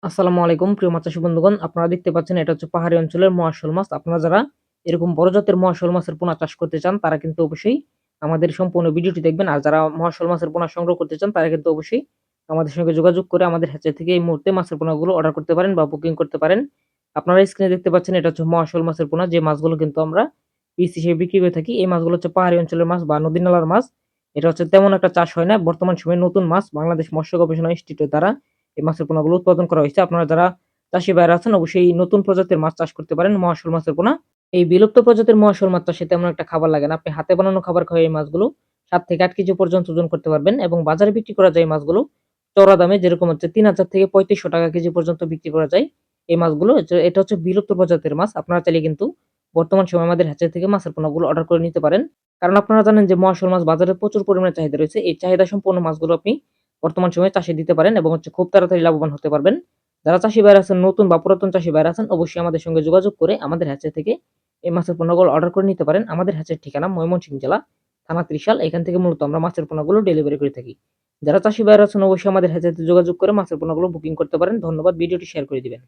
আসসালামু আলাইকুম প্রিয় মাছ চাষী বন্ধুগণ। আপনারা দেখতে পাচ্ছেন এটা হচ্ছে পাহাড়ি অঞ্চলের মহাশোল মাছ। আপনারা যারা এরকম বড় জাতের মহাশোল মাছের পোনা চাষ করতে চান তারা কিন্তু অবশ্যই আমাদের সম্পূর্ণ ভিডিওটি দেখবেন। আর যারা মহাশোল মাছের পোনা সংগ্রহ করতে চান তারা কিন্তু অবশ্যই আমাদের সঙ্গে যোগাযোগ করে আমাদের হ্যাচারি থেকে এই মুহূর্তে মাছের পোনাগুলো অর্ডার করতে পারেন বা বুকিং করতে পারেন। আপনারা স্ক্রিনে দেখতে পাচ্ছেন এটা হচ্ছে মহাশোল মাছের পোনা, যে মাছগুলো কিন্তু আমরা পিস হিসেবে বিক্রি করে থাকি। এই মাছগুলো হচ্ছে পাহাড়ি অঞ্চলের মাছ বা নদী নালার মাছ। এটা হচ্ছে তেমন একটা চাষ হয় না। বর্তমান সময়ে নতুন মাছ বাংলাদেশ মৎস্য গবেষণা ইনস্টিটিউট দ্বারা এই মাছের পোনাগুলো উৎপাদন করা হয়েছে। আপনারা যারা চাষী ভাইরা আছেন অবশ্যই নতুন প্রজাতির মাছ চাষ করতে পারেন মহাশোল মাছের পোনা। এই বিলুপ্ত প্রজাতির মহাশোল মাছ চাষে তেমন একটা খাবার লাগে না। আপনি হাতে বানানো খাবার খাওয়া এই মাছগুলো ৭ থেকে ৮ কেজি পর্যন্ত ওজন করতে পারবেন এবং বাজারে বিক্রি করা যায় এই মাছগুলো চড়া দামে, যেরকম হচ্ছে ৩,০০০ থেকে ৩৫০০ টাকা কেজি পর্যন্ত বিক্রি করা যায় এই মাছগুলো। এটা হচ্ছে বিলুপ্ত প্রজাতির মাছ। আপনারা চাইলে কিন্তু বর্তমান সময়ে আমাদের হ্যাচারি থেকে মাছের পোনাগুলো অর্ডার করে নিতে পারেন। কারণ আপনারা জানেন যে মহাশোল মাছ বাজারে প্রচুর পরিমাণে চাহিদা রয়েছে। এই চাহিদা সম্পন্ন মাছগুলো আপনি বর্তমান সময়ে চাষে দিতে পারেন এবং হচ্ছে খুব তাড়াতাড়ি লাভবান হতে পারবেন। যারা চাষী ভাইরা আছেন, নতুন বা পুরাতন চাষী ভাইরা আছেন, অবশ্যই আমাদের সঙ্গে যোগাযোগ করে আমাদের হ্যাচারি থেকে এই মাছের পোনাগুলো অর্ডার করে নিতে পারেন। আমাদের হ্যাচারির ঠিকানা ময়মনসিংহ জেলা, থানা ত্রিশাল। এখান থেকে মূলত আমরা মাছের পোনাগুলো ডেলিভারি করে থাকি। যারা চাষী ভাইরা আছেন অবশ্যই আমাদের হ্যাচারিতে যোগাযোগ করে মাছের পোনাগুলো বুকিং করতে পারেন। ধন্যবাদ। ভিডিওটি শেয়ার করে দিবেন।